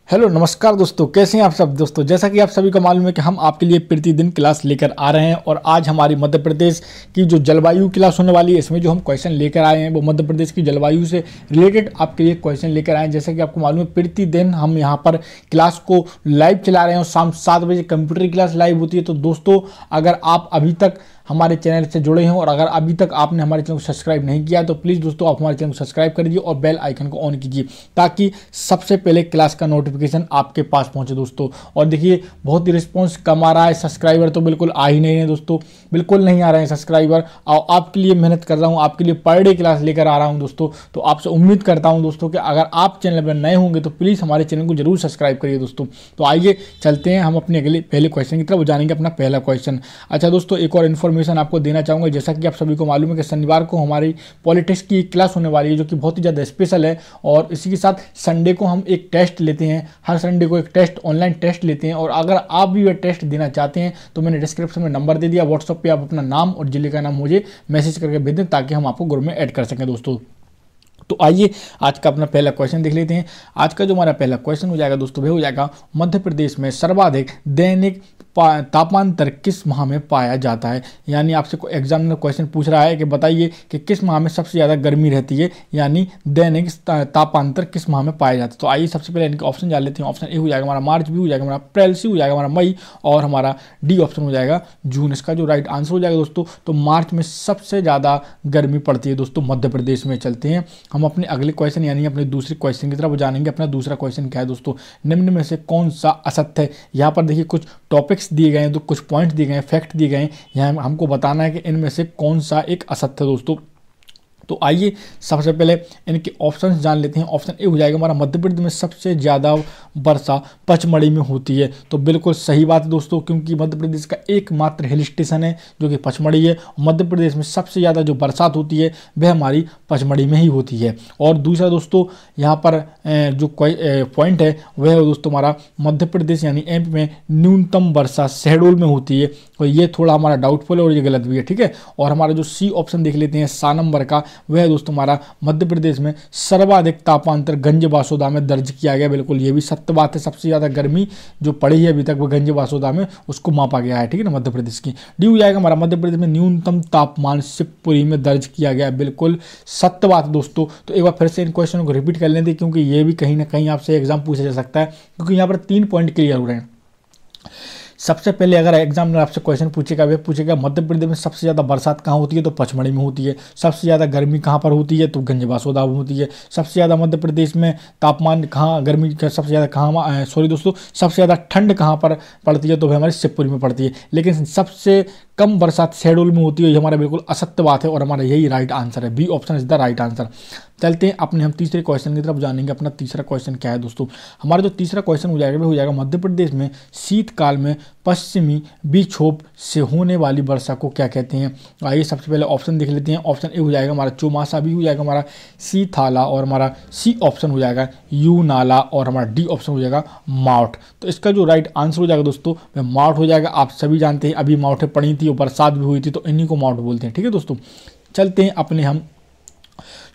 Hello नमस्कार दोस्तों, कैसे हैं आप सब दोस्तों। जैसा कि आप सभी को मालूम है कि हम आपके लिए प्रतिदिन क्लास लेकर आ रहे हैं और आज हमारी मध्य प्रदेश की जो जलवायु क्लास होने वाली है, इसमें जो हम क्वेश्चन लेकर आए हैं वो मध्य प्रदेश की जलवायु से रिलेटेड आपके लिए क्वेश्चन लेकर आए हैं। जैसा कि आपको मालूम है, प्रतिदिन हम यहाँ पर क्लास को लाइव चला रहे हैं और शाम 7 बजे कंप्यूटर की क्लास लाइव होती है। तो दोस्तों, अगर आप अभी तक हमारे चैनल से जुड़े हैं और अगर अभी तक आपने हमारे चैनल को सब्सक्राइब नहीं किया तो प्लीज़ दोस्तों आप हमारे चैनल को सब्सक्राइब कर दीजिए और बेल आइकन को ऑन कीजिए ताकि सबसे पहले क्लास का नोटिफिकेशन आपके पास पहुंचे दोस्तों। और देखिए, बहुत ही रिस्पॉन्स कम आ रहा है, सब्सक्राइबर तो बिल्कुल आ ही नहीं है दोस्तों, बिल्कुल नहीं आ रहे हैं सब्सक्राइबर। और आपके लिए मेहनत कर रहा हूँ, आपके लिए पर डे क्लास लेकर आ रहा हूँ दोस्तों। तो आपसे उम्मीद करता हूँ दोस्तों कि अगर आप चैनल पर नए होंगे तो प्लीज़ हमारे चैनल को जरूर सब्सक्राइब करिए दोस्तों। तो आइए चलते हैं हम अपने अगले पहले क्वेश्चन की तरफ जानेंगे, अपना पहला क्वेश्चन। अच्छा दोस्तों, एक और इन्फॉर्मेशन आपको देना चाहूँगा। जैसा कि आप सभी को मालूम है कि शनिवार को हमारी पॉलिटिक्स की एक क्लास होने वाली है जो कि बहुत ही ज़्यादा स्पेशल है। और इसी के साथ संडे को हम एक टेस्ट लेते हैं, हर संडे को एक टेस्ट, ऑनलाइन टेस्ट लेते हैं। और अगर आप भी वह टेस्ट देना चाहते हैं तो मैंने डिस्क्रिप्शन में नंबर दे दिया, व्हाट्सएप पे आप अपना नाम और जिले का नाम मुझे मैसेज करके भेज दें ताकि हम आपको ग्रुप में ऐड कर सकें दोस्तों। तो आइए आज का अपना पहला क्वेश्चन देख लेते हैं। आज का जो हमारा पहला क्वेश्चन हो जाएगा दोस्तों, वह हो जाएगा मध्य प्रदेश में सर्वाधिक दैनिक तापांतर किस माह में पाया जाता है। यानी आपसे एग्जामिनर क्वेश्चन पूछ रहा है कि बताइए कि किस माह में सबसे ज़्यादा गर्मी रहती है, यानी दैनिक तापांतर किस माह में पाया जाता है। तो आइए सबसे पहले इनके ऑप्शन जान लेते हैं। ऑप्शन ए हो जाएगा हमारा मार्च, बी हो जाएगा हमारा अप्रैल, सी हो जाएगा हमारा मई और हमारा डी ऑप्शन हो जाएगा जून। इसका जो राइट आंसर हो जाएगा दोस्तों, तो मार्च में सबसे ज़्यादा गर्मी पड़ती है दोस्तों मध्य प्रदेश में। चलते हैं हम अपने अगले क्वेश्चन यानी अपने दूसरे क्वेश्चन की तरफ जानेंगे। अपना दूसरा क्वेश्चन क्या है दोस्तों, निम्न में से कौन सा असत्य है। यहाँ पर देखिए कुछ टॉपिक्स दिए गए हैं, तो कुछ पॉइंट्स दिए गए हैं, फैक्ट दिए गए हैं, यहाँ हमको बताना है कि इनमें से कौन सा एक असत्य है दोस्तों। तो आइए सबसे पहले इनके ऑप्शंस जान लेते हैं। ऑप्शन ए हो जाएगा हमारा मध्य प्रदेश में सबसे ज़्यादा वर्षा पचमढ़ी में होती है। तो बिल्कुल सही बात है दोस्तों, क्योंकि मध्य प्रदेश का एकमात्र हिल स्टेशन है जो कि पचमढ़ी है। मध्य प्रदेश में सबसे ज़्यादा जो बरसात होती है वह हमारी पचमढ़ी में ही होती है। और दूसरा दोस्तों, यहाँ पर जो पॉइंट है वह है दोस्तों हमारा मध्य प्रदेश यानी एमपी में न्यूनतम वर्षा शहडोल में होती है। तो ये थोड़ा हमारा डाउटफुल है और ये गलत भी है, ठीक है। और हमारा जो सी ऑप्शन देख लेते हैं 7 नंबर का, वह दोस्तों हमारा मध्य प्रदेश में सर्वाधिक तापांतर गंज बासोदा में दर्ज किया गया। बिल्कुल ये भी सत्य बात है, सबसे ज़्यादा गर्मी जो पड़ी है अभी तक वो गंज बासोदा में उसको मापा गया है, ठीक है ना, मध्य प्रदेश की। डी हो जाएगा हमारा मध्य प्रदेश में न्यूनतम तापमान शिवपुरी में दर्ज किया गया। बिल्कुल सत्य बात दोस्तों। तो एक बार फिर से इन क्वेश्चनों को रिपीट कर लेते हैं क्योंकि ये भी कहीं ना कहीं आपसे एग्जाम पूछा जा सकता है, क्योंकि यहाँ पर 3 पॉइंट क्लियर हो रहे हैं। सबसे पहले अगर एग्जामिनर आपसे क्वेश्चन पूछेगा, वह पूछेगा मध्य प्रदेश में सबसे ज़्यादा बरसात कहाँ होती है, तो पचमढ़ी में होती है। सबसे ज़्यादा गर्मी कहाँ पर होती है, तो गंज बासोदा में होती है। सबसे ज़्यादा मध्य प्रदेश में तापमान कहाँ, गर्मी का सबसे ज़्यादा कहाँ, सॉरी दोस्तों, सबसे ज़्यादा ठंड कहाँ पर पड़ती है, तो वह हमारे शिवपुरी में पड़ती है। लेकिन सबसे कम बरसात शहडोल में होती है, ये हमारा बिल्कुल असत्य बात है और हमारा यही राइट आंसर है। B option is the right answer. चलते हैं अपने हम तीसरे क्वेश्चन की तरफ जानेंगे। अपना तीसरा क्वेश्चन क्या है दोस्तों, हमारा जो तीसरा क्वेश्चन हो जाएगा वो हो जाएगा मध्य प्रदेश में शीतकाल में पश्चिमी विक्षोभ से होने वाली वर्षा को क्या कहते हैं। आइए सबसे पहले ऑप्शन देख लेते हैं। ऑप्शन ए हो जाएगा हमारा चौमासा, बी हो जाएगा हमारा शीथाला और हमारा सी ऑप्शन हो जाएगा यूनाला और हमारा डी ऑप्शन हो जाएगा माउट। तो इसका जो राइट आंसर हो जाएगा दोस्तों वह माउट हो जाएगा। आप सभी जानते हैं अभी माउटें पड़ी थी और बरसात भी हुई थी, तो इन्हीं को माउट बोलते हैं, ठीक है दोस्तों। चलते हैं अपने हम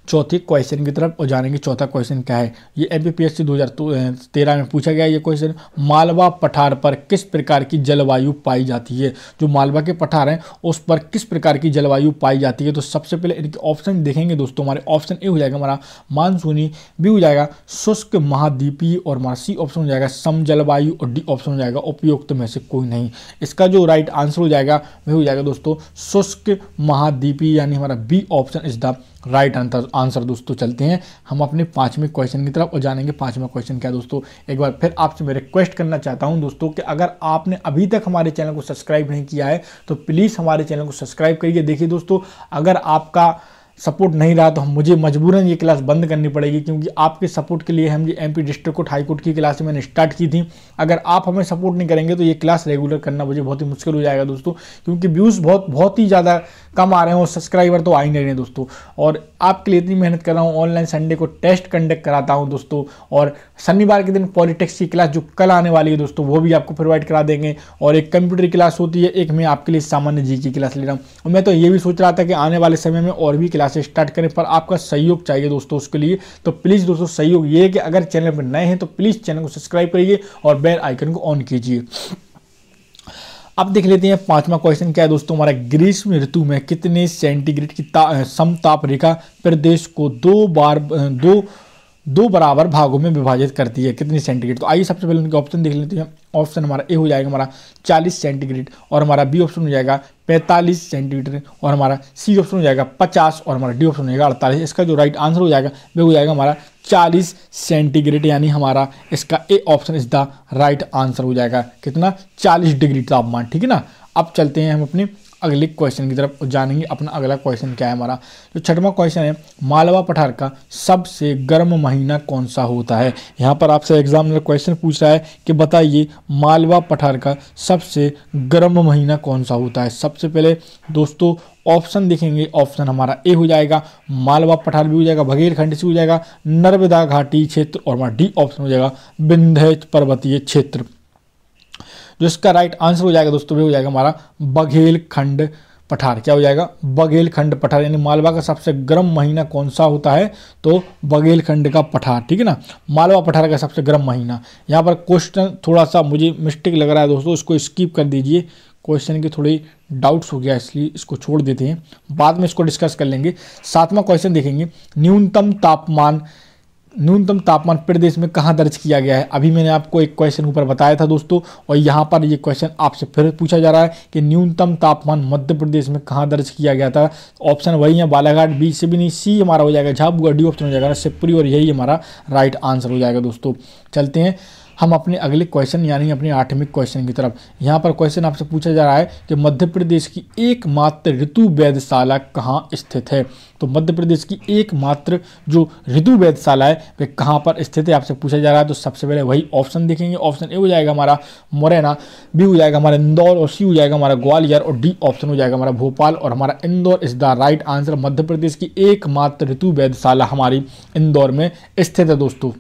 चौथे क्वेश्चन की तरफ और जानेंगे। चौथा क्वेश्चन क्या है, ये एमपीपीएससी 2013 में पूछा गया ये क्वेश्चन। मालवा पठार पर किस प्रकार की जलवायु पाई जाती है। जो मालवा के पठार हैं उस पर किस प्रकार की जलवायु पाई जाती है। तो सबसे पहले इनके ऑप्शन देखेंगे दोस्तों। हमारे ऑप्शन ए हो जाएगा हमारा मानसूनी, बी हो जाएगा शुष्क महाद्वीपीय और हमारा सी ऑप्शन हो जाएगा सम जलवायु और डी ऑप्शन हो जाएगा उपयुक्त में से कोई नहीं। इसका जो राइट आंसर हो जाएगा वह हो जाएगा दोस्तों शुष्क महाद्वीपीय, यानी हमारा B option is the right answer दोस्तों। चलते हैं हम अपने 5वें क्वेश्चन की तरफ और जानेंगे 5वां क्वेश्चन क्या है दोस्तों। एक बार फिर आपसे मैं रिक्वेस्ट करना चाहता हूं दोस्तों कि अगर आपने अभी तक हमारे चैनल को सब्सक्राइब नहीं किया है तो प्लीज़ हमारे चैनल को सब्सक्राइब करिए। देखिए दोस्तों, अगर आपका सपोर्ट नहीं रहा तो मुझे मजबूरन ये क्लास बंद करनी पड़ेगी, क्योंकि आपके सपोर्ट के लिए हम ये MP district court high court की क्लास मैंने स्टार्ट की थी। अगर आप हमें सपोर्ट नहीं करेंगे तो ये क्लास रेगुलर करना मुझे बहुत ही मुश्किल हो जाएगा दोस्तों, क्योंकि व्यूज़ बहुत ही ज़्यादा कम आ रहे हैं और सब्सक्राइबर तो आ ही नहीं रहे दोस्तों। और आपके लिए इतनी मेहनत कर रहा हूँ, ऑनलाइन संडे को टेस्ट कंडक्ट कराता हूँ दोस्तों, और शनिवार के दिन पॉलिटिक्स की क्लास जो कल आने वाली है दोस्तों वो भी आपको प्रोवाइड करा देंगे। और एक कंप्यूटर की क्लास होती है, एक मैं आपके लिए सामान्य जी की क्लास ले रहा हूँ। और मैं तो ये भी सोच रहा था कि आने वाले समय में और भी क्लास क्लासेस स्टार्ट करें, पर आपका सहयोग चाहिए दोस्तों उसके लिए। तो प्लीज़ दोस्तों सहयोग ये है कि अगर चैनल पर नए हैं तो प्लीज़ चैनल को सब्सक्राइब करिए और बेल आइकन को ऑन कीजिए। अब देख लेते हैं पांचवा क्वेश्चन क्या है दोस्तों हमारा, ग्रीष्म ऋतु में कितने सेंटीग्रेड की समताप रेखा प्रदेश को दो बराबर भागों में विभाजित करती है, कितनी सेंटीग्रेड। तो आइए सबसे पहले उनके ऑप्शन देख लेते हैं। ऑप्शन हमारा ए हो जाएगा हमारा 40 सेंटीग्रेड और हमारा बी ऑप्शन हो जाएगा 45 सेंटीमीटर और हमारा सी ऑप्शन हो जाएगा 50 और हमारा डी ऑप्शन हो जाएगा 48। इसका जो राइट आंसर हो जाएगा वो हो जाएगा हमारा 40 सेंटीग्रेड, यानी हमारा इसका A option is the right answer हो जाएगा। कितना, 40 डिग्री तापमान, ठीक है ना। अब चलते हैं हम अपने अगले क्वेश्चन की तरफ, जानेंगे अपना अगला क्वेश्चन क्या है हमारा। जो छठवां क्वेश्चन है, मालवा पठार का सबसे गर्म महीना कौन सा होता है। यहाँ पर आपसे एग्जामिनर क्वेश्चन पूछ रहा है कि बताइए मालवा पठार का सबसे गर्म महीना कौन सा होता है। सबसे पहले दोस्तों ऑप्शन देखेंगे, ऑप्शन हमारा ए हो जाएगा मालवा पठार, भी हो जाएगा बघेलखंड, से हो जाएगा नर्मदा घाटी क्षेत्र और हमारा डी ऑप्शन हो जाएगा विंध्य पर्वतीय क्षेत्र। जो इसका राइट आंसर हो जाएगा दोस्तों वो हो जाएगा हमारा बघेलखंड पठार। क्या हो जाएगा, बघेलखंड पठार, यानी मालवा का सबसे गर्म महीना कौन सा होता है, तो बघेलखंड का पठार, ठीक है ना। मालवा पठार का सबसे गर्म महीना। यहाँ पर क्वेश्चन थोड़ा सा मुझे मिस्टेक लग रहा है दोस्तों, इसको स्किप कर दीजिए, क्वेश्चन की थोड़ी डाउट्स हो गया इसलिए इसको छोड़ देते हैं, बाद में इसको डिस्कस कर लेंगे। सातवां क्वेश्चन देखेंगे, न्यूनतम तापमान प्रदेश में कहाँ दर्ज किया गया है। अभी मैंने आपको एक क्वेश्चन ऊपर बताया था दोस्तों, और यहाँ पर ये क्वेश्चन आपसे फिर पूछा जा रहा है कि न्यूनतम तापमान मध्य प्रदेश में कहाँ दर्ज किया गया था। ऑप्शन वही है बालाघाट, बी से भी नहीं, सी हमारा हो जाएगा झाबुआ, डी ऑप्शन हो जाएगा शिवपुरी और यही हमारा राइट आंसर हो जाएगा दोस्तों। चलते हैं हम अपने अगले क्वेश्चन यानी अपने 8वें क्वेश्चन की तरफ। यहाँ पर क्वेश्चन आपसे पूछा जा रहा है कि मध्य प्रदेश की एकमात्र ऋतु वेधशाला कहाँ स्थित है। तो मध्य प्रदेश की एकमात्र जो ऋतु वेधशाला है वे कहाँ पर स्थित है आपसे पूछा जा रहा है। तो सबसे पहले वही ऑप्शन देखेंगे, ऑप्शन ए हो जाएगा हमारा मुरैना, बी हो जाएगा हमारा इंदौर और सी हो जाएगा हमारा ग्वालियर और डी ऑप्शन हो जाएगा हमारा भोपाल और हमारा Indore is the right answer. Madhya Pradesh की एकमात्र ऋतु वेधशाला हमारी इंदौर में स्थित है दोस्तों।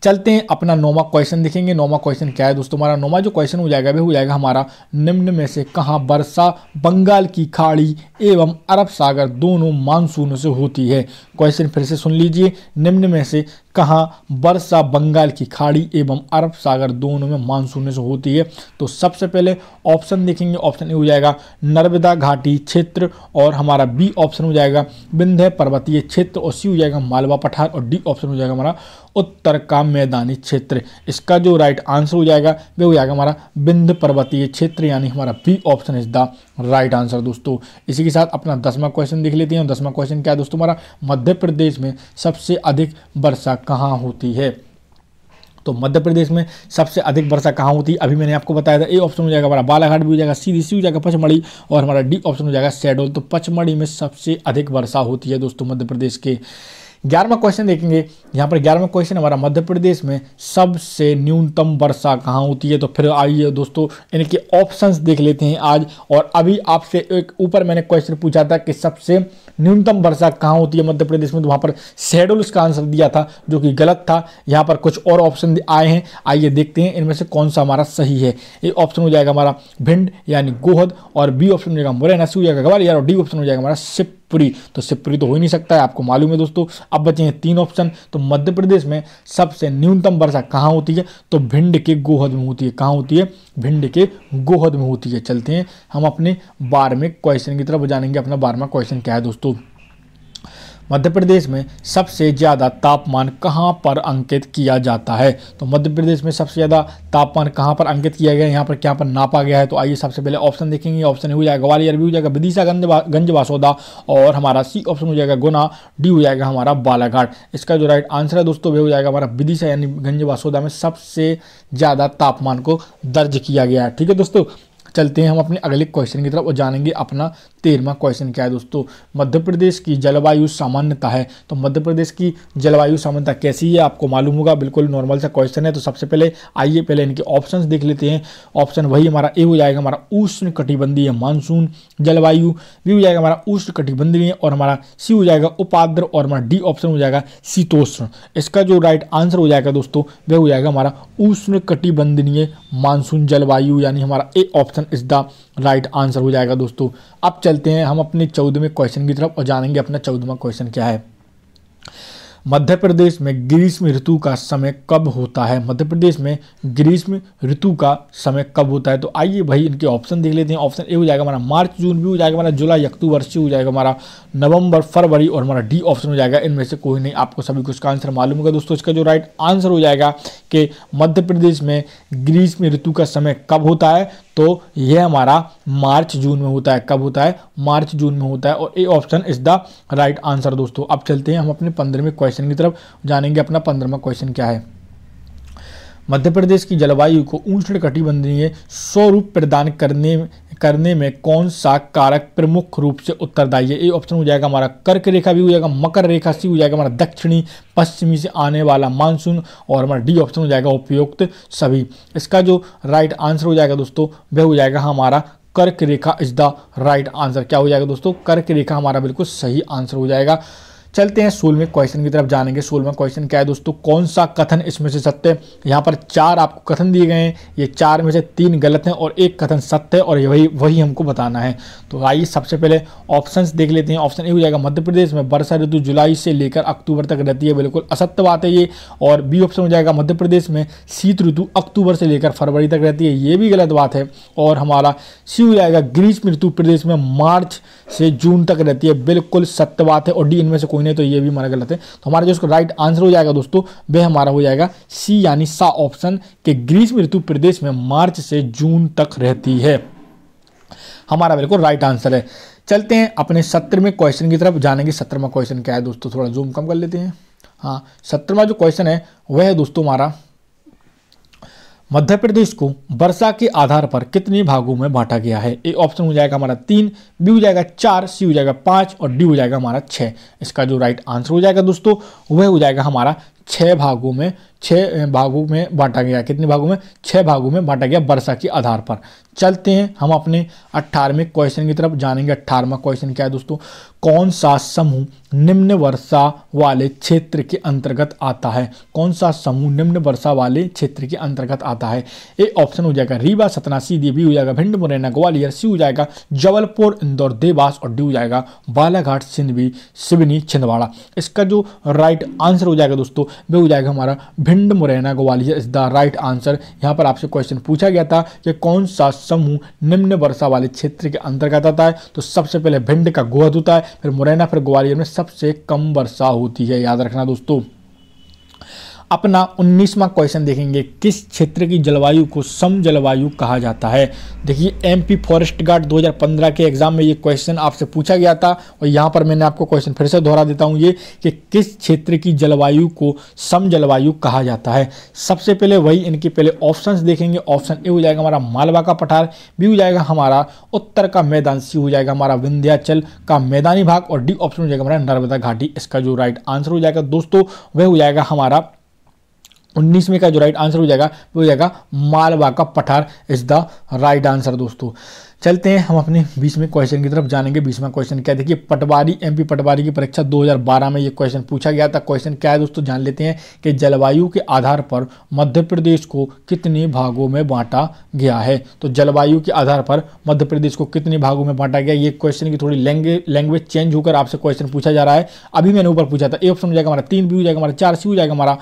चलते हैं अपना 9वां क्वेश्चन देखेंगे। 9वां क्वेश्चन क्या है दोस्तों, हमारा 9वां जो क्वेश्चन हो जाएगा वो हो जाएगा हमारा, निम्न में से कहाँ वर्षा बंगाल की खाड़ी एवं अरब सागर दोनों मानसून से होती है। क्वेश्चन फिर से सुन लीजिए, निम्न में से कहाँ वर्षा बंगाल की खाड़ी एवं अरब सागर दोनों में मानसून से होती है। तो सबसे पहले ऑप्शन देखेंगे, ऑप्शन ए हो जाएगा नर्मदा घाटी क्षेत्र और हमारा बी ऑप्शन हो जाएगा विंध्य पर्वतीय क्षेत्र और सी हो जाएगा मालवा पठार और डी ऑप्शन हो जाएगा हमारा उत्तर का मैदानी क्षेत्र। इसका जो राइट आंसर हो जाएगा वो हो जाएगा हमारा विंध्य पर्वतीय क्षेत्र, यानी हमारा B option is the right answer दोस्तों। इसी के साथ अपना 10वां क्वेश्चन देख लेते हैं। 10वां क्वेश्चन क्या है दोस्तों हमारा, मध्य प्रदेश में सबसे अधिक वर्षा कहाँ होती है। तो मध्य प्रदेश में सबसे अधिक वर्षा कहाँ होती है, अभी मैंने आपको बताया था। ए ऑप्शन हो जाएगा हमारा बालाघाट, भी हो जाएगा सी हो जाएगा पचमढ़ी और हमारा डी ऑप्शन हो जाएगा शहडोल। तो पचमढ़ी में सबसे अधिक वर्षा होती है दोस्तों मध्य प्रदेश के। 11वां क्वेश्चन देखेंगे, यहाँ पर 11वां क्वेश्चन हमारा, मध्य प्रदेश में सबसे न्यूनतम वर्षा कहाँ होती है। तो फिर आइए दोस्तों इनके ऑप्शंस देख लेते हैं आज। और अभी आपसे एक ऊपर मैंने क्वेश्चन पूछा था कि सबसे न्यूनतम वर्षा कहाँ होती है मध्य प्रदेश में, तो वहाँ पर शहडोल इसका आंसर दिया था जो कि गलत था। यहाँ पर कुछ और ऑप्शन आए हैं, आइए देखते हैं इनमें से कौन सा हमारा सही है। ए ऑप्शन हो जाएगा हमारा भिंड यानी गोहद और बी ऑप्शन हो जाएगा मुरैना, सी हो जाएगा ग्वालियर और डी ऑप्शन हो जाएगा हमारा शिवपुरी। तो शिवपुरी तो हो ही नहीं सकता है, आपको मालूम है दोस्तों। अब बचे हैं 3 ऑप्शन। तो मध्य प्रदेश में सबसे न्यूनतम वर्षा कहाँ होती है, तो भिंड के गोहद में होती है। कहाँ होती है, भिंड के गोहद में होती है। चलते हैं हम अपने 12वें क्वेश्चन की तरफ जानेंगे। अपना 12वां क्वेश्चन क्या है दोस्तों, मध्य प्रदेश में सबसे ज़्यादा तापमान कहाँ पर अंकित किया जाता है। तो मध्य प्रदेश में सबसे ज़्यादा तापमान कहाँ पर अंकित किया गया है, यहाँ पर क्या पर नापा गया है। तो आइए सबसे पहले ऑप्शन देखेंगे। ऑप्शन हो जाएगा ग्वालियर, बी हो जाएगा विदिशा गंज बासौदा और हमारा सी ऑप्शन हो जाएगा गुना, डी हो जाएगा हमारा बालाघाट। इसका जो राइट आंसर है दोस्तों वो हो जाएगा हमारा विदिशा यानी गंज बासौदा में सबसे ज़्यादा तापमान को दर्ज किया गया है। ठीक है दोस्तों, चलते हैं हम अपने अगले क्वेश्चन की तरफ और जानेंगे अपना 13वां क्वेश्चन क्या है दोस्तों, मध्य प्रदेश की जलवायु सामान्यता है। तो मध्य प्रदेश की जलवायु सामान्यता कैसी है आपको मालूम होगा, बिल्कुल नॉर्मल सा क्वेश्चन है। तो सबसे पहले आइए पहले इनके ऑप्शंस देख लेते हैं। ऑप्शन वही हमारा ए हो जाएगा हमारा उष्ण कटिबंधीय मानसून जलवायु, बी हो जाएगा हमारा उष्ण कटिबंधीय और हमारा सी हो जाएगा उपाद्र और हमारा डी ऑप्शन हो जाएगा शीतोष्ण। इसका जो राइट आंसर हो जाएगा दोस्तों वह हो जाएगा हमारा उष्ण कटिबंधीय मानसून जलवायु, यानी हमारा A option is the right answer हो जाएगा दोस्तों। अब चलते चलते हैं हम अपने 14वें क्वेश्चन की तरफ और जानेंगे अपना 14वां क्वेश्चन क्या है। मध्य प्रदेश में ग्रीष्म ऋतु का समय कब होता है? मध्य प्रदेश में ग्रीष्म ऋतु का समय कब होता है? तो आइए भाई इनके ऑप्शन देख लेते हैं। ऑप्शन ए हो जाएगा हमारा मार्च जून, बी हो जाएगा हमारा जुलाई अक्टूबर, सी हो जाएगा हमारा नवंबर फरवरी और हमारा डी ऑप्शन हो जाएगा इनमें से कोई नहीं। आपको सभी को इसका आंसर मालूम होगा दोस्तों। इसका जो राइट आंसर हो जाएगा कि मध्य प्रदेश में ग्रीष्म ऋतु का समय कब होता है, तो यह हमारा मार्च जून में होता है। कब होता है? मार्च जून में होता है और A option is the right answer दोस्तों। अब चलते हैं हम अपने 15वें क्वेश्चन की तरफ, जानेंगे अपना 15वां क्वेश्चन क्या है। मध्य प्रदेश की जलवायु को उष्णकटिबंधीय स्वरूप प्रदान करने में कौन सा कारक प्रमुख रूप से उत्तरदायी है? ए ऑप्शन हो जाएगा हमारा कर्क रेखा, भी हो जाएगा मकर रेखा, सी हो जाएगा हमारा दक्षिणी पश्चिमी से आने वाला मानसून और हमारा डी ऑप्शन हो जाएगा उपयुक्त सभी। इसका जो राइट आंसर हो जाएगा दोस्तों वह हो जाएगा हमारा कर्क रेखा इज द राइट आंसर। क्या हो जाएगा दोस्तों? कर्क रेखा हमारा बिल्कुल सही आंसर हो जाएगा। चलते हैं 16वें क्वेश्चन की तरफ, जानेंगे 16वां क्वेश्चन क्या है दोस्तों। कौन सा कथन इसमें से सत्य है? यहाँ पर 4 आपको कथन दिए गए हैं, ये 4 में से 3 गलत हैं और 1 कथन सत्य है और वही हमको बताना है। तो आइए सबसे पहले ऑप्शंस देख लेते हैं। ऑप्शन ए हो जाएगा मध्य प्रदेश में वर्षा ऋतु जुलाई से लेकर अक्टूबर तक रहती है, बिल्कुल असत्य बात है ये। और बी ऑप्शन हो जाएगा मध्य प्रदेश में शीत ऋतु अक्टूबर से लेकर फरवरी तक रहती है, ये भी गलत बात है। और हमारा सी हो जाएगा ग्रीष्म ऋतु प्रदेश में मार्च से जून तक रहती है, बिल्कुल सत्य बात है। और डी इनमें से कोई नहीं, तो ये भी हमारा गलत है। तो हमारा जो इसका राइट आंसर हो जाएगा दोस्तों वह हमारा हो जाएगा सी यानी सा ऑप्शन के ग्रीष्म ऋतु प्रदेश में मार्च से जून तक रहती है, हमारा बिल्कुल राइट आंसर है। चलते हैं अपने 17वें क्वेश्चन की तरफ, जानेंगे 17वां क्वेश्चन क्या है दोस्तों। थोड़ा जूम कम कर लेते हैं। हाँ, 17वां जो क्वेश्चन है वह है दोस्तों हमारा, मध्य प्रदेश को वर्षा के आधार पर कितने भागों में बांटा गया है? ए ऑप्शन हो जाएगा हमारा 3, बी हो जाएगा 4, सी हो जाएगा 5 और डी हो जाएगा हमारा 6। इसका जो राइट आंसर हो जाएगा दोस्तों वह हो जाएगा हमारा 6 भागों में बांटा गया। कितने भागों में? 6 भागों में बांटा गया वर्षा के आधार पर। चलते हैं हम अपने 18वें क्वेश्चन की तरफ, जानेंगे 18वां क्वेश्चन क्या है दोस्तों। कौन सा समूह निम्न वर्षा वाले क्षेत्र के अंतर्गत आता है? कौन सा समूह निम्न वर्षा वाले क्षेत्र के अंतर्गत आता है? ए ऑप्शन हो जाएगा रीवा सतना सीधी, बी हो जाएगा भिंड मुरैना ग्वालियर, सी हो जाएगा जबलपुर इंदौर देवास और डी हो जाएगा बालाघाट सिवनी छिंदवाड़ा। इसका जो राइट आंसर हो जाएगा दोस्तों वह हो जाएगा हमारा Bhind Morena Gwalior is the right answer. यहाँ पर आपसे क्वेश्चन पूछा गया था कि कौन सा समूह निम्न वर्षा वाले क्षेत्र के अंतर्गत आता है, तो सबसे पहले भिंड का गोहद होता है, फिर मुरैना, फिर ग्वालियर में सबसे कम वर्षा होती है, याद रखना दोस्तों। अपना 19वां क्वेश्चन देखेंगे, किस क्षेत्र की जलवायु को सम जलवायु कहा जाता है? देखिए एमपी फॉरेस्ट गार्ड 2015 के एग्जाम में ये क्वेश्चन आपसे पूछा गया था और यहाँ पर मैंने आपको क्वेश्चन फिर से दोहरा देता हूँ ये कि किस क्षेत्र की जलवायु को सम जलवायु कहा जाता है। सबसे पहले वही इनके पहले ऑप्शंस देखेंगे। ऑप्शन ए हो जाएगा हमारा मालवा का पठार, बी हो जाएगा हमारा उत्तर का मैदान, सी हो जाएगा हमारा विंध्याचल का मैदानी भाग और डी ऑप्शन हो जाएगा हमारा नर्मदा घाटी। इसका जो राइट आंसर हो जाएगा दोस्तों वह हो जाएगा हमारा 19वें का जो राइट आंसर हो जाएगा वो हो जाएगा मालवा का पठार इज द राइट आंसर दोस्तों। चलते हैं हम अपने 20वें क्वेश्चन की तरफ, जानेंगे 20वां क्वेश्चन क्या है। देखिए पटवारी एमपी पटवारी की परीक्षा 2012 में ये क्वेश्चन पूछा गया था। क्वेश्चन क्या है दोस्तों जान लेते हैं कि जलवायु के आधार पर मध्य प्रदेश को कितने भागों में बांटा गया है। तो जलवायु के आधार पर मध्य प्रदेश को कितने भागों में बांटा गया, ये क्वेश्चन की थोड़ी लैंग्वेज चेंज होकर आपसे क्वेश्चन पूछा जा रहा है। अभी मैंने ऊपर पूछा था, ए ऑप्शन हो जाएगा हमारा 3, बी हो जाएगा हमारा 4, सी हो जाएगा हमारा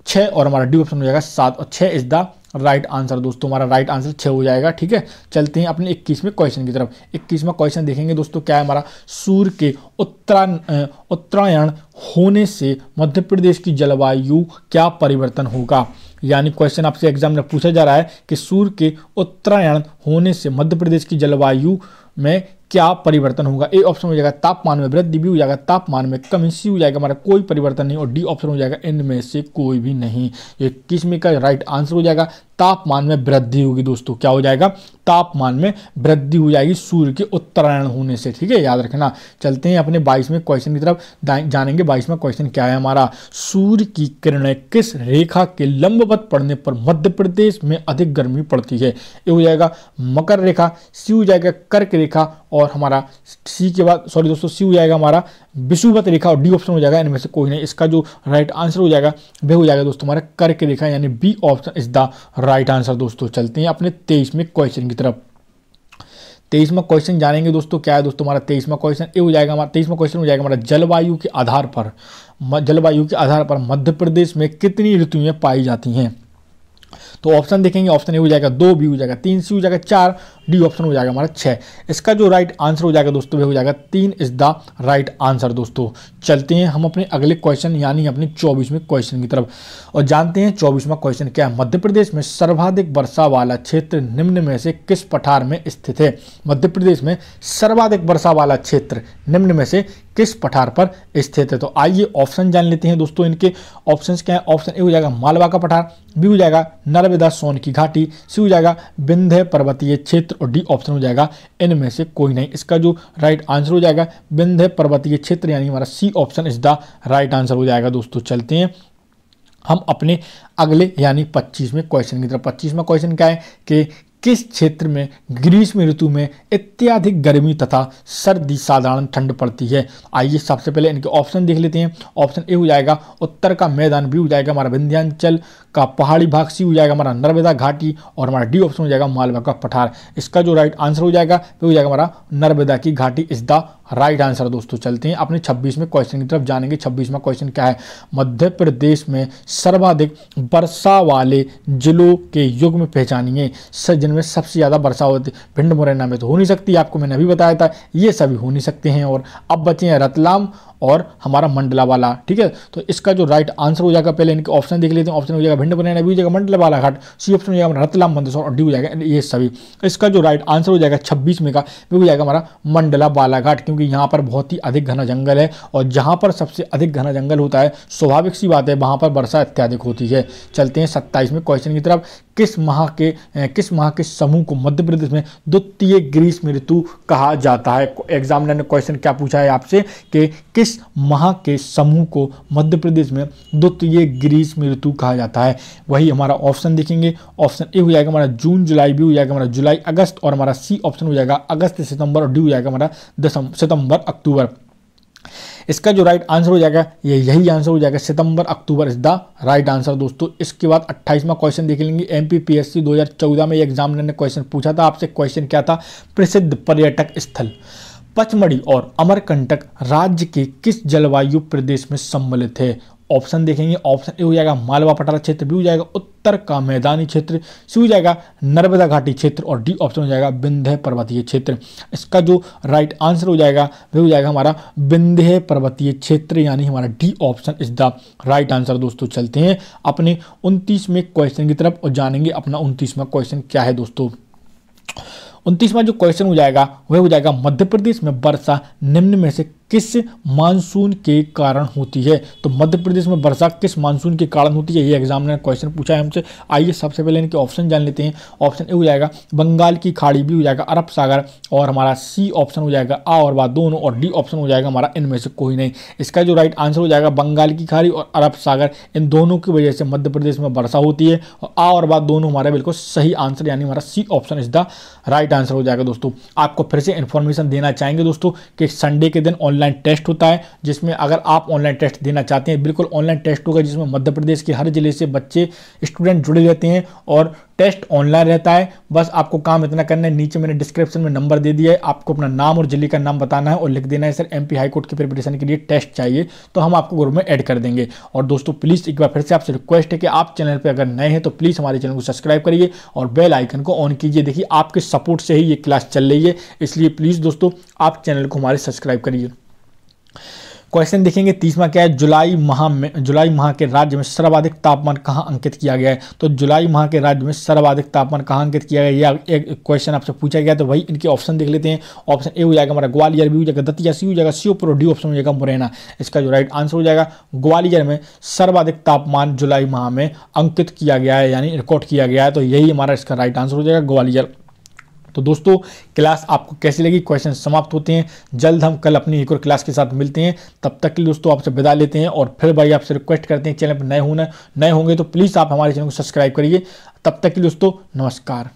6 और हमारा डी ऑप्शन हो जाएगा 7 और 6 इज द राइट आंसर दोस्तों। हमारा राइट आंसर 6 हो जाएगा, ठीक है। चलते हैं अपने 21वें क्वेश्चन की तरफ। 21वां क्वेश्चन देखेंगे दोस्तों क्या है हमारा, सूर्य के उत्तरायण होने से मध्य प्रदेश की जलवायु क्या परिवर्तन होगा। यानी क्वेश्चन आपसे एग्जाम में पूछा जा रहा है कि सूर्य के उत्तरायण होने से मध्य प्रदेश की जलवायु में क्या परिवर्तन होगा। ए ऑप्शन हो जाएगा तापमान में वृद्धि, बी हो जाएगा तापमान में कमी, सी हो जाएगा हमारा कोई परिवर्तन नहीं और डी ऑप्शन हो जाएगा इनमें से कोई भी नहीं। ये 21वें का राइट आंसर हो जाएगा तापमान में वृद्धि होगी दोस्तों। क्या हो जाएगा? तापमान में वृद्धि हो जाएगी सूर्य के उत्तरायण होने से, ठीक है, याद रखना। चलते हैं अपने 22वें क्वेश्चन की तरफ, जानेंगे 22वां क्वेश्चन क्या है हमारा, सूर्य की किरणें किस रेखा के लंबवत पड़ने पर मध्य प्रदेश में अधिक गर्मी पड़ती है। ये हो जाएगा मकर रेखा, सी हो जाएगा कर्क रेखा और हमारा सी के बाद सी हो जाएगा हमारा विषुवत रेखा और डी ऑप्शन हो जाएगा इनमें से कोई नहीं। इसका जो राइट आंसर हो जाएगा वह हो जाएगा दोस्तों हमारा कर्क रेखा यानी B option is the right answer दोस्तों। चलते हैं अपने 23वें क्वेश्चन की तरफ। 23वां क्वेश्चन जानेंगे दोस्तों। क्या है दोस्तों हमारा 23वां क्वेश्चन? ये हो जाएगा हमारा 23वां क्वेश्चन हो जाएगा हमारा जलवायु के आधार पर मध्य प्रदेश में कितनी ऋतुएं पाई जाती हैं? तो ऑप्शन देखेंगे, ऑप्शन ए हो जाएगा 2, बी हो जाएगा 3, सी हो जाएगा 4, डी ऑप्शन हो जाएगा हमारा 6। इसका जो राइट आंसर हो जाएगा दोस्तों वो हो जाएगा 3 इज द राइट आंसर। दोस्तों चलते हैं हम अपने अगले क्वेश्चन यानी अपने 24वें क्वेश्चन की तरफ और जानते हैं 24वां क्वेश्चन क्या है। मध्य प्रदेश में सर्वाधिक वर्षा वाला क्षेत्र निम्न में से किस पठार में स्थित है? मध्य प्रदेश में सर्वाधिक वर्षा वाला क्षेत्र निम्न में से किस पठार पर स्थित है? तो आइए ऑप्शन जान लेते हैं दोस्तों। इनके ऑप्शंस क्या है? ऑप्शन ए हो जाएगा मालवा का पठार, बी हो जाएगा नर्मदा सोन की घाटी, सी हो जाएगा विंध्य पर्वतीय क्षेत्र और डी ऑप्शन हो जाएगा इनमें से कोई नहीं। इसका जो राइट आंसर हो जाएगा विंध्य पर्वतीय क्षेत्र यानी हमारा C option is the right answer हो जाएगा। दोस्तों चलते हैं हम अपने अगले यानी 25वें क्वेश्चन की तरफ। 25वां क्वेश्चन क्या है कि किस क्षेत्र में ग्रीष्म ऋतु में अत्यधिक गर्मी तथा सर्दी साधारण ठंड पड़ती है? आइए सबसे पहले इनके ऑप्शन देख लेते हैं। ऑप्शन ए हो जाएगा उत्तर का मैदान, बी हो जाएगा हमारा विंध्याचल का पहाड़ी भाग, सी हो जाएगा हमारा नर्मदा घाटी और हमारा डी ऑप्शन हो जाएगा मालवा का पठार। इसका जो राइट आंसर हो जाएगा वो हो जाएगा हमारा नर्मदा की घाटी इज द राइट आंसर। दोस्तों चलते हैं अपने 26वें क्वेश्चन की तरफ जानेंगे। 26वां क्वेश्चन क्या है? मध्य प्रदेश में सर्वाधिक वर्षा वाले जिलों के युग्म पहचानिए जिनमें सबसे ज्यादा वर्षा होती है। भिंड मुरैना में तो हो नहीं सकती, आपको मैंने अभी बताया था, ये सभी हो नहीं सकते हैं। और अब बचे हैं रतलाम और हमारा मंडला वाला। ठीक है, तो इसका जो राइट आंसर हो जाएगा पहले इनके ऑप्शन देख लेते हैं। ऑप्शन हो जाएगा भिंड मुरैना, बी हो जाएगा मंडला वाला घाट, सी ऑप्शन हो जाएगा हमारा रतलाम मंदसौर और डी हो जाएगा ये सभी। इसका जो राइट आंसर हो जाएगा 26 का वो हो जाएगा हमारा मंडला बालाघाट, क्योंकि यहाँ पर बहुत ही अधिक घना जंगल है और जहाँ पर सबसे अधिक घना जंगल होता है स्वाभाविक सी बात है वहाँ पर वर्षा अत्यधिक होती है। चलते हैं 27वें क्वेश्चन की तरफ। किस माह के समूह को मध्य प्रदेश में द्वितीय ग्रीष्म ऋतु कहा जाता है? एग्जामिनर ने क्वेश्चन क्या पूछा है आपसे कि किस माह के समूह को मध्य प्रदेश में द्वितीय ग्रीष्म ऋतु कहा जाता है? वही हमारा ऑप्शन देखेंगे। ऑप्शन ए हो जाएगा हमारा जून जुलाई, बी हो जाएगा हमारा जुलाई अगस्त और हमारा सी ऑप्शन हो जाएगा अगस्त सितंबर और डी हो जाएगा हमारा सितंबर अक्टूबर। इसका जो राइट आंसर हो जाएगा यही आंसर हो जाएगा September October is the right answer. दोस्तों इसके बाद 28वां क्वेश्चन देख लेंगे। एमपीपीएससी 2014 में एग्जामिनर ने क्वेश्चन पूछा था आपसे। क्वेश्चन क्या था? प्रसिद्ध पर्यटक स्थल पचमढ़ी और अमरकंटक राज्य के किस जलवायु प्रदेश में सम्मिलित है? ऑप्शन देखेंगे। ऑप्शन ए हो जाएगा मालवा पठार क्षेत्र, बी हो जाएगा उत्तर का मैदानी क्षेत्र, सी हो जाएगा नर्मदा घाटी क्षेत्र और डी ऑप्शन हो जाएगा विंध्य पर्वतीय क्षेत्र। इसका जो राइट आंसर हो जाएगा वह हो जाएगा हमारा विंध्य पर्वतीय क्षेत्र यानी हमारा D option is the right answer. दोस्तों चलते हैं अपने 29वें क्वेश्चन की तरफ और जानेंगे अपना 29वां क्वेश्चन क्या है। दोस्तों 29वां जो क्वेश्चन हो जाएगा वह हो जाएगा मध्य प्रदेश में वर्षा निम्न में से किस मानसून के कारण होती है? तो मध्य प्रदेश में वर्षा किस मानसून के कारण होती है ये एग्जामिनर क्वेश्चन पूछा है हमसे। आइए सबसे पहले इनके ऑप्शन जान लेते हैं। ऑप्शन ए हो जाएगा बंगाल की खाड़ी, बी हो जाएगा अरब सागर और हमारा सी ऑप्शन हो जाएगा आ और बा दोनों और डी ऑप्शन हो जाएगा हमारा इनमें से कोई नहीं। इसका जो राइट आंसर हो जाएगा बंगाल की खाड़ी और अरब सागर, इन दोनों की वजह से मध्य प्रदेश में वर्षा होती है और आ और बा दोनों हमारा बिल्कुल सही आंसर यानी हमारा C option is the right answer हो जाएगा। दोस्तों आपको फिर से इन्फॉर्मेशन देना चाहेंगे दोस्तों कि संडे के दिन ऑनलाइन टेस्ट होता है, जिसमें अगर आप ऑनलाइन टेस्ट देना चाहते हैं बिल्कुल ऑनलाइन टेस्ट होगा, जिसमें मध्य प्रदेश के हर जिले से बच्चे स्टूडेंट जुड़े रहते हैं और टेस्ट ऑनलाइन रहता है। बस आपको काम इतना करना है, नीचे मैंने डिस्क्रिप्शन में नंबर दे दिया है, आपको अपना नाम और जिले का नाम बताना है और लिख देना है सर एमपी हाई कोर्ट की प्रिपरेशन के लिए टेस्ट चाहिए, तो हम आपको ग्रुप में ऐड कर देंगे। और दोस्तों प्लीज़ एक बार फिर से आपसे रिक्वेस्ट है कि आप चैनल पर अगर नए हैं तो प्लीज़ हमारे चैनल को सब्सक्राइब करिए और बेल आइकन को ऑन कीजिए। देखिए आपके सपोर्ट से ही ये क्लास चल रही है, इसलिए प्लीज़ दोस्तों आप चैनल को हमारे सब्सक्राइब करिए। क्वेश्चन देखेंगे 30वां क्या है? जुलाई माह के राज्य में सर्वाधिक तापमान कहाँ अंकित किया गया है? तो जुलाई माह के राज्य में सर्वाधिक तापमान कहाँ अंकित किया गया है एक क्वेश्चन आपसे पूछा गया, तो वही इनके ऑप्शन देख लेते हैं। ऑप्शन ए हो जाएगा हमारा ग्वालियर, बी हो जाएगा दतिया, सी हो जाएगा श्योपुर और डी ऑप्शन हो जाएगा मुरैना। इसका जो राइट आंसर हो जाएगा ग्वालियर में सर्वाधिक तापमान जुलाई माह में अंकित किया गया है यानी रिकॉर्ड किया गया है, तो यही हमारा इसका राइट आंसर हो जाएगा ग्वालियर। तो दोस्तों क्लास आपको कैसी लगी? क्वेश्चन समाप्त होते हैं, जल्द हम कल अपनी एक और क्लास के साथ मिलते हैं। तब तक के लिए दोस्तों आपसे विदा लेते हैं और फिर भाई आपसे रिक्वेस्ट करते हैं चैनल पर नए होंगे तो प्लीज़ आप हमारे चैनल को सब्सक्राइब करिए। तब तक के लिए दोस्तों नमस्कार।